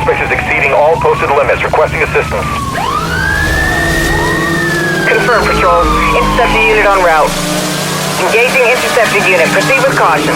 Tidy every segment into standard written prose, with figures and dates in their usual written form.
suspect is exceeding all posted limits. Requesting assistance. Confirm, Patrol. Interceptor unit en route. Engaging Interceptor unit. Proceed with caution.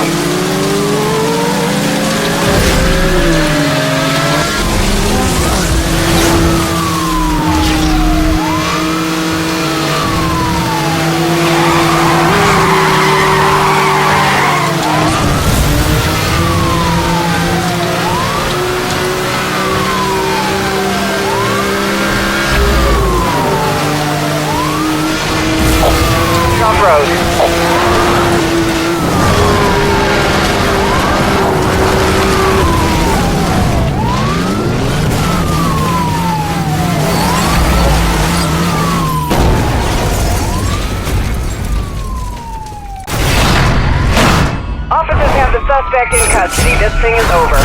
Officers have the suspect in custody. This thing is over.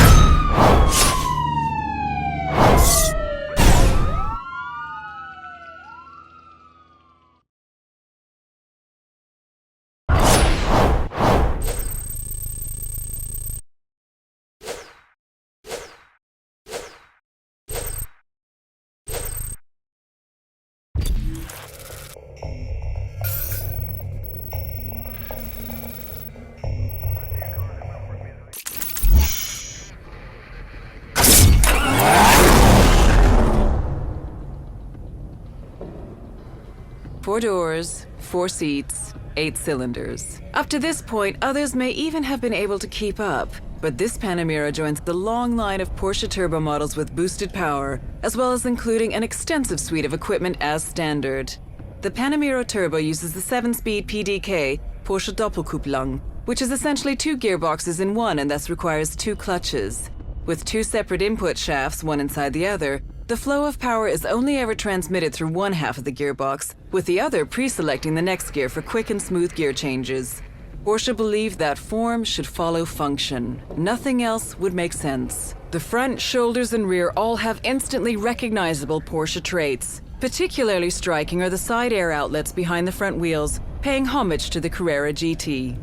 Four doors, 4 seats, 8 cylinders. Up to this point, others may even have been able to keep up, but this Panamera joins the long line of Porsche turbo models with boosted power, as well as including an extensive suite of equipment as standard. The Panamera Turbo uses the 7-speed PDK, Porsche Doppelkupplung, which is essentially 2 gearboxes in one and thus requires 2 clutches. With 2 separate input shafts, one inside the other, the flow of power is only ever transmitted through one half of the gearbox, with the other pre-selecting the next gear for quick and smooth gear changes. Porsche believed that form should follow function. Nothing else would make sense. The front, shoulders, and rear all have instantly recognizable Porsche traits. Particularly striking are the side air outlets behind the front wheels, paying homage to the Carrera GT.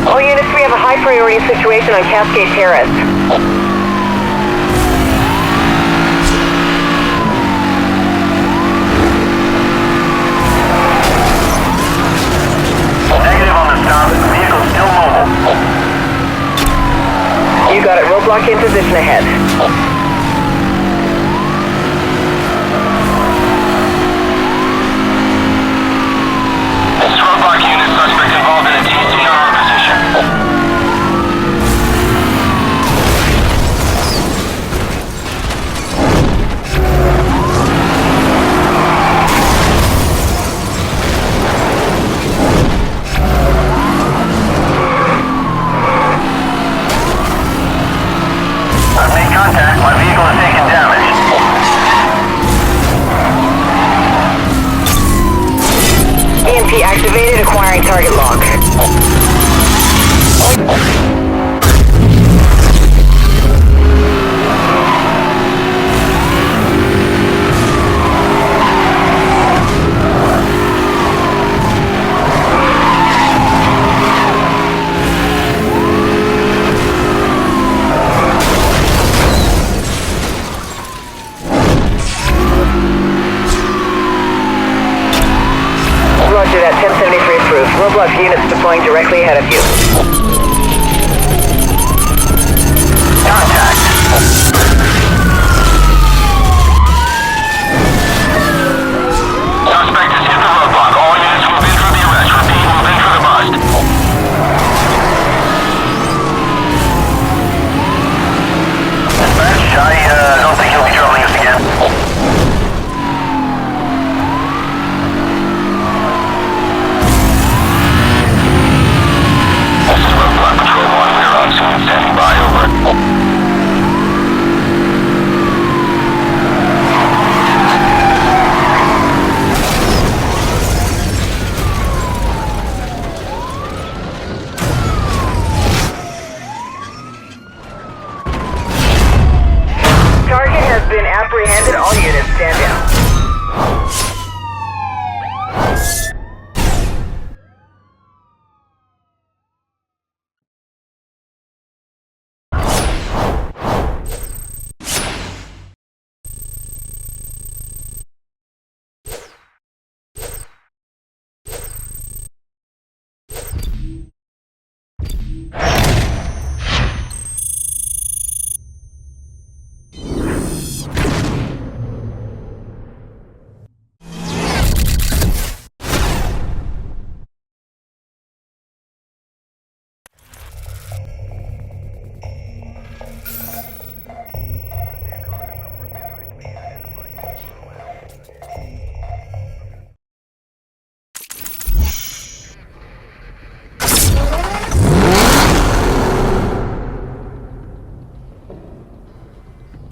All units, we have a high priority situation on Cascade Terrace. Negative on the stop. Vehicle still mobile. You got it. Roadblock in position ahead. Roadblock unit, suspect involved in a TCR position. I've made contact. My vehicle has taken damage. EMP activated, acquiring target lock. Roger that, 1073 approved. Roadblock units deploying directly ahead of you. Contact. Suspect has hit the roadblock. All units move in for the arrest. Repeat, move in for the bust. Dispatch, I don't think he'll be troubling us again. This is Roadblock Patrol 1. We're on scene. Standing by. Over.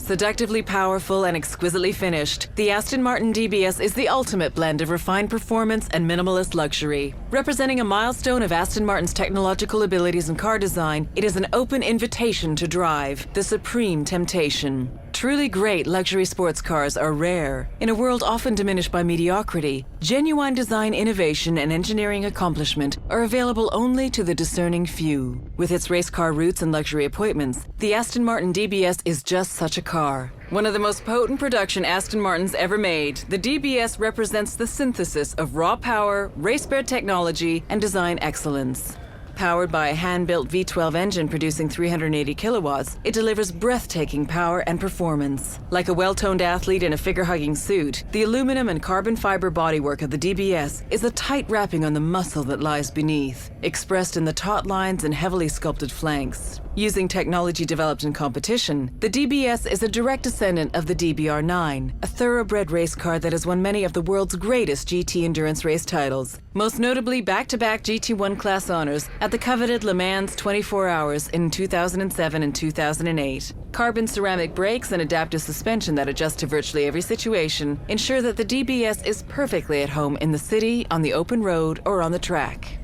Seductively powerful and exquisitely finished, the Aston Martin DBS is the ultimate blend of refined performance and minimalist luxury. Representing a milestone of Aston Martin's technological abilities in car design, it is an open invitation to drive, the supreme temptation. Truly great luxury sports cars are rare. In a world often diminished by mediocrity, genuine design innovation and engineering accomplishment are available only to the discerning few. With its race car roots and luxury appointments, the Aston Martin DBS is just such a car. One of the most potent production Aston Martins ever made, the DBS represents the synthesis of raw power, race-bred technology, and design excellence. Powered by a hand-built V12 engine producing 380 kilowatts, it delivers breathtaking power and performance. Like a well-toned athlete in a figure-hugging suit, the aluminum and carbon fiber bodywork of the DBS is a tight wrapping on the muscle that lies beneath, expressed in the taut lines and heavily sculpted flanks. Using technology developed in competition, the DBS is a direct descendant of the DBR9, a thoroughbred race car that has won many of the world's greatest GT endurance race titles, most notably back-to-back GT1 class honors at the coveted Le Mans 24 Hours in 2007 and 2008. Carbon ceramic brakes and adaptive suspension that adjust to virtually every situation ensure that the DBS is perfectly at home in the city, on the open road, or on the track.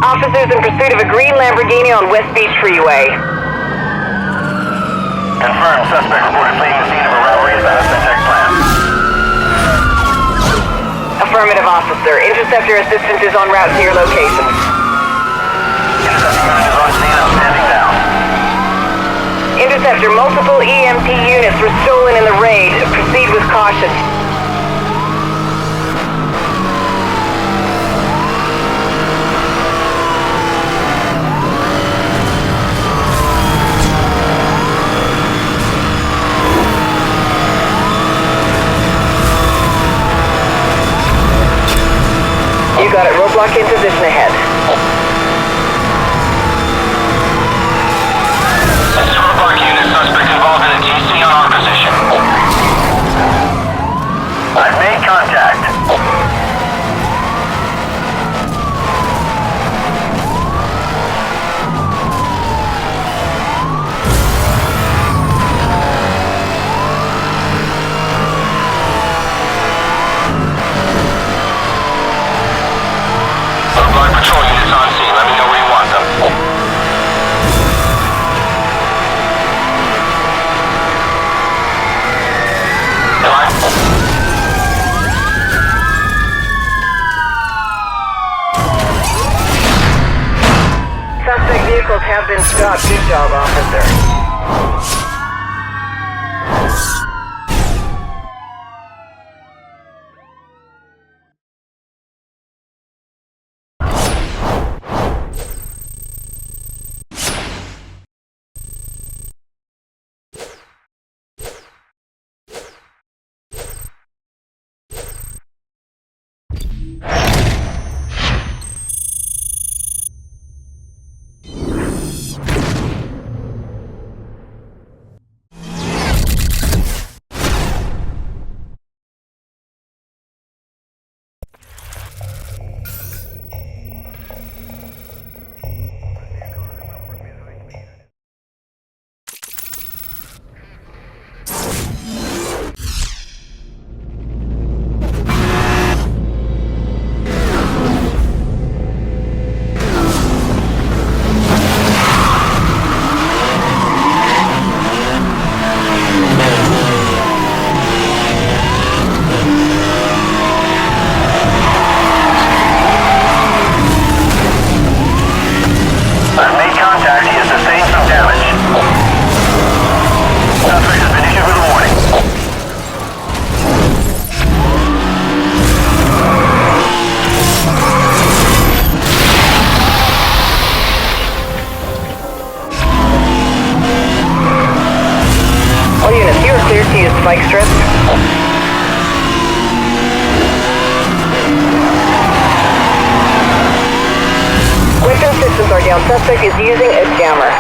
Officers in pursuit of a green Lamborghini on West Beach Freeway. Confirmed. Suspect reported fleeing the scene of a robbery at the Aston Tech plant. Affirmative, officer. Interceptor assistance is en route to your location. Interceptor unit is on scene and standing down. Interceptor, multiple EMP units were stolen in the raid. Proceed with caution. You got it. Roadblock in position ahead. This is roadblock unit. Suspect involved in a TC on our position. I've made contact. Roadblock patrol units on scene. Let me know where you want them. Suspect vehicles have been stopped. Good job, officer. I've made contact. He has sustained some damage. Suspect has been issued with a warning. All units, you are cleared to use spike strips. Weapon systems are down. Suspect is using a jammer.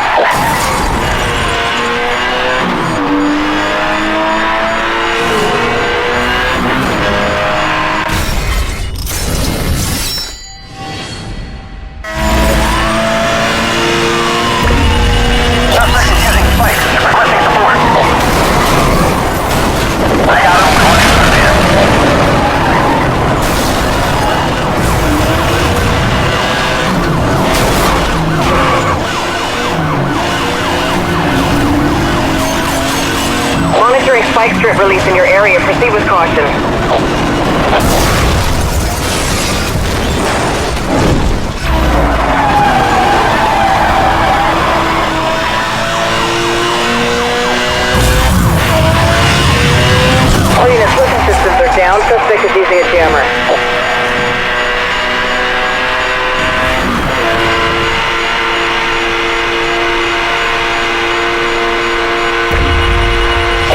All units, weapon systems are down. Suspect is using a jammer.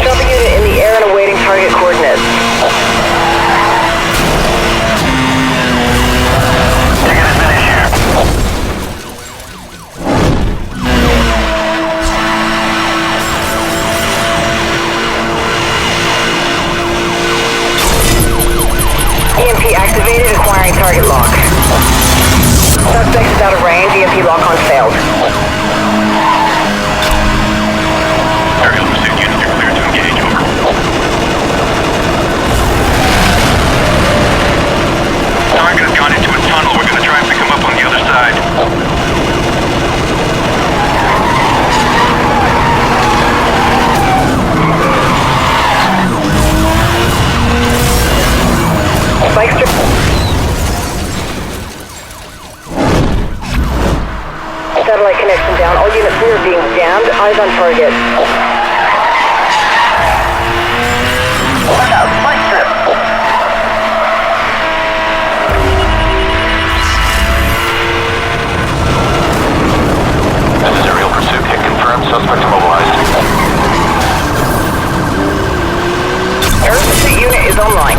Dropping unit in the air and awaiting target coordinates. Ticket has been issued. EMP activated, acquiring target lock. Suspect is out of range, EMP lock-on failed. Aerial pursuit units are cleared to engage. Over. Target has gone into a tunnel. We're going to try and pick him up on the other side. Spike strip. Satellite connection down. All units, we are being jammed. Eyes on target. Look out, spike strip. This is aerial pursuit. Hit confirmed. Suspect immobilized. Air pursuit unit is online.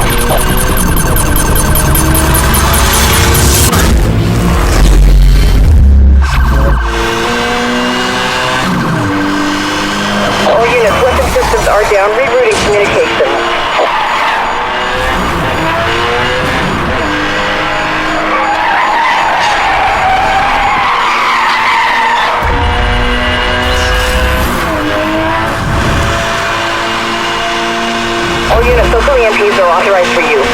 All units, weapon systems are down. Rerouting communications. All units, local EMPs are authorized for use.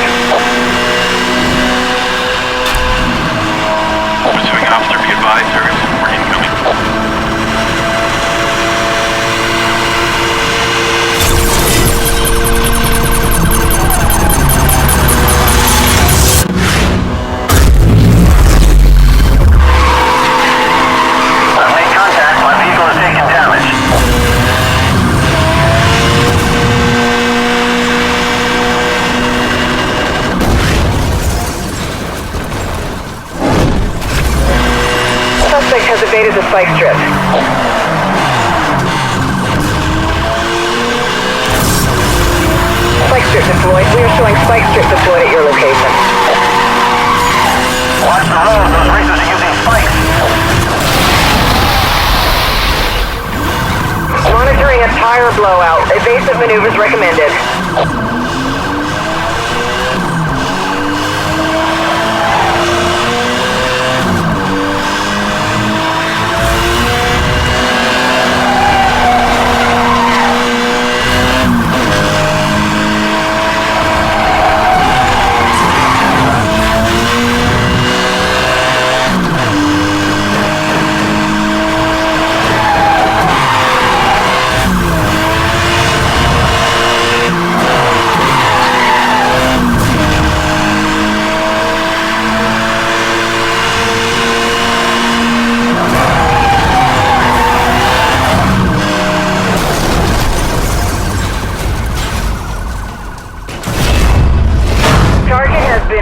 Pursuing officer, be advised. We're incoming. I've made contact. My vehicle has taken damage. Suspect has evaded the spike strip. Spike strip deployed. We are showing spike strip deployed at your location. Watch the road. Those racers are using spikes. Monitoring a tire blowout. Evasive maneuvers recommended.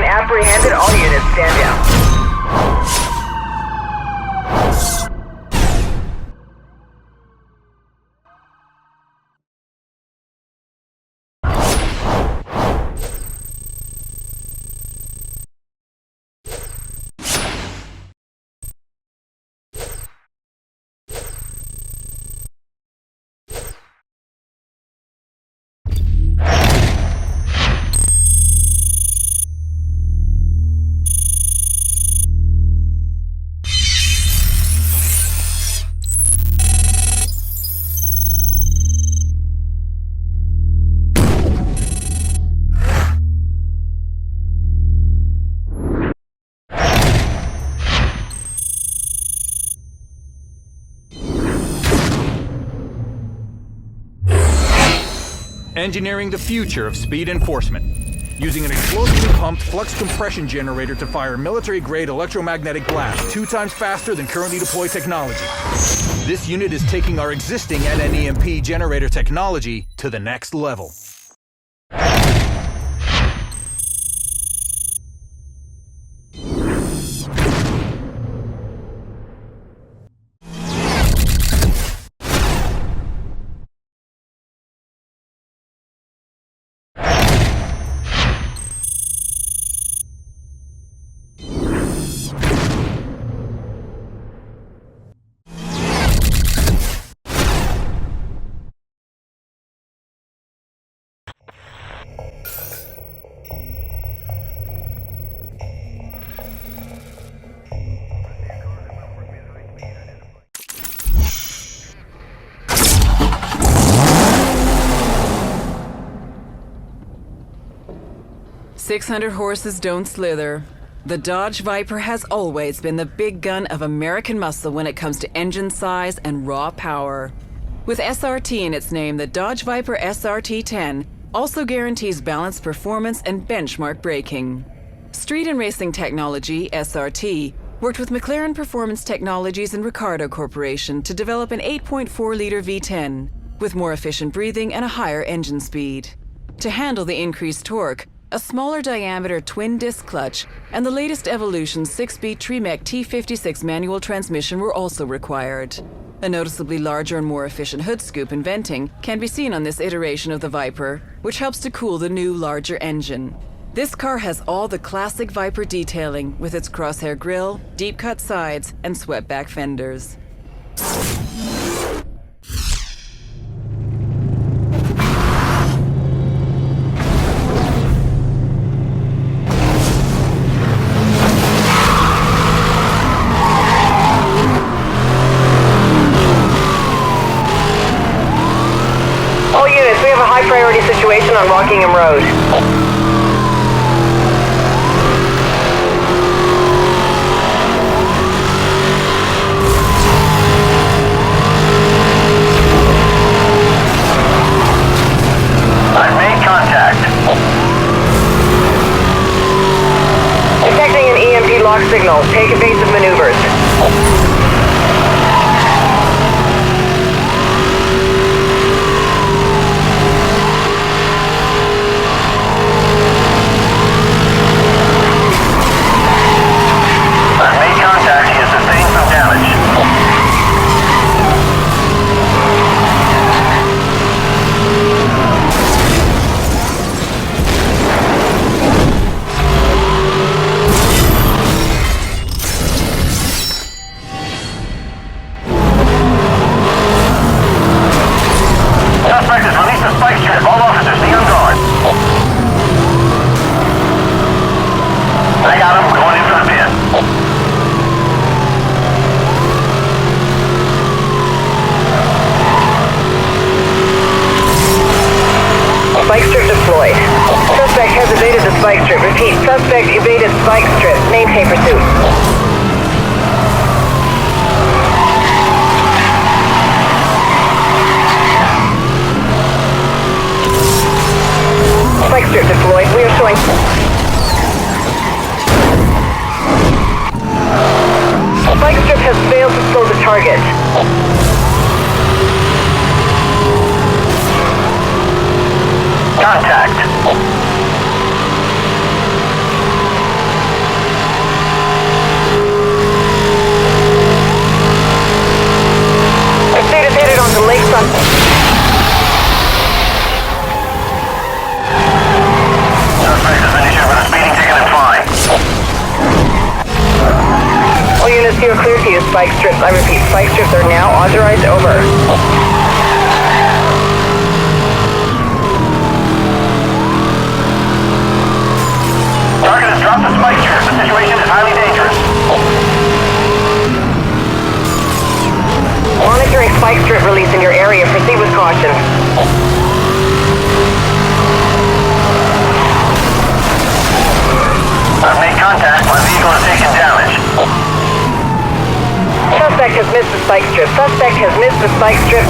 Apprehended. All units, stand down. Engineering the future of speed enforcement. using an explosively pumped flux compression generator to fire military-grade electromagnetic blast 2 times faster than currently deployed technology. This unit is taking our existing NNEMP generator technology to the next level. "600 horses don't slither." The Dodge Viper has always been the big gun of American muscle when it comes to engine size and raw power. With SRT in its name, the Dodge Viper SRT-10 also guarantees balanced performance and benchmark braking. Street and Racing Technology, SRT, worked with McLaren Performance Technologies and Ricardo Corporation to develop an 8.4-liter V10 with more efficient breathing and a higher engine speed. To handle the increased torque, a smaller diameter twin-disc clutch and the latest Evolution 6-speed Tremec T56 manual transmission were also required. A noticeably larger and more efficient hood scoop and venting can be seen on this iteration of the Viper, which helps to cool the new, larger engine. This car has all the classic Viper detailing with its crosshair grille, deep-cut sides, and swept-back fenders. All units, we have a high-priority situation on Rockingham Road. I've made contact. Detecting an EMP lock signal. Take evasive maneuvers. I've made contact. He has sustained some damage. Suspect has released a spike strip. All officers be on guard. I got him. Going in for the pin. Spike strip deployed. Suspect has evaded the spike strip. Repeat, suspect evaded spike strip. Maintain pursuit. Spike strip deployed. We are showing... Spike strip has failed to slow the target. Contact. State is headed onto Lakefront. Suspect has been issued with a speeding ticket and fine. All units, you are clear to use spike strips. I repeat, spike strips are now authorized. Over. Target has dropped the spike strip. The situation is highly dangerous. Monitoring spike strip release in your area. Proceed with caution. I've made contact. My vehicle has taken damage. Suspect has missed the spike strip. Suspect has missed the spike strip.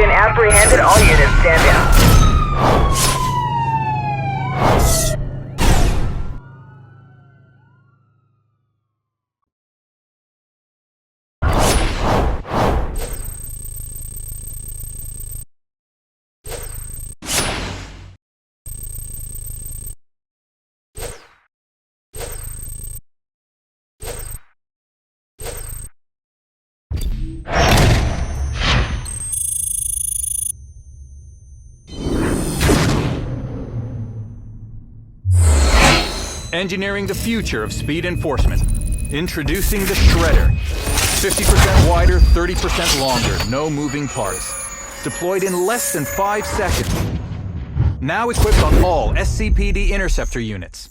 been apprehended. All units stand down. Engineering the future of speed enforcement. Introducing the Shredder. 50% wider, 30% longer, no moving parts. Deployed in less than 5 seconds. Now equipped on all SCPD Interceptor units.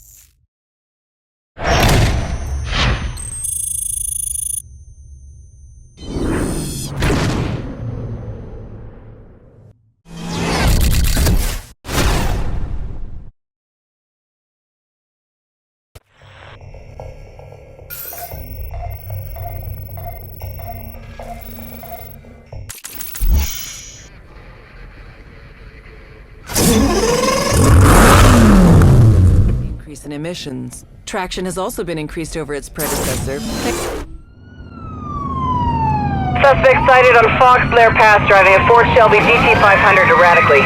Increase in emissions. Traction has also been increased over its predecessor. Suspect sighted on Fox Blair Pass driving a Ford Shelby GT500 erratically.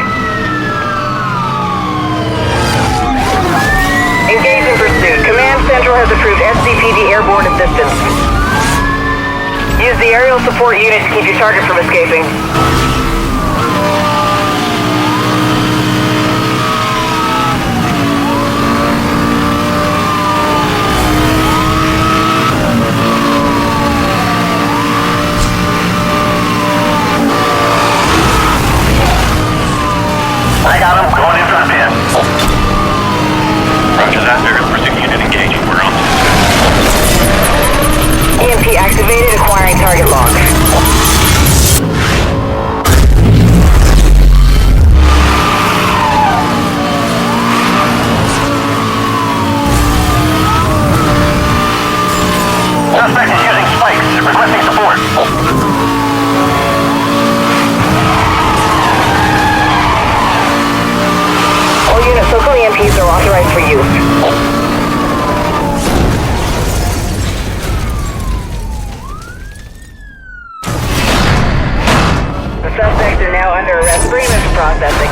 Engage in pursuit. Command Central has approved SCPD airborne assistance. Use the aerial support unit to keep your target from escaping. I got him. Going in for the pin. Roger that. Aerial pursuit unit engaging. We're on. EMP activated. Acquiring target log. Suspect is using spikes. Requesting support. All units, local EMPs are authorized for use. The suspects are now under arrest for image processing.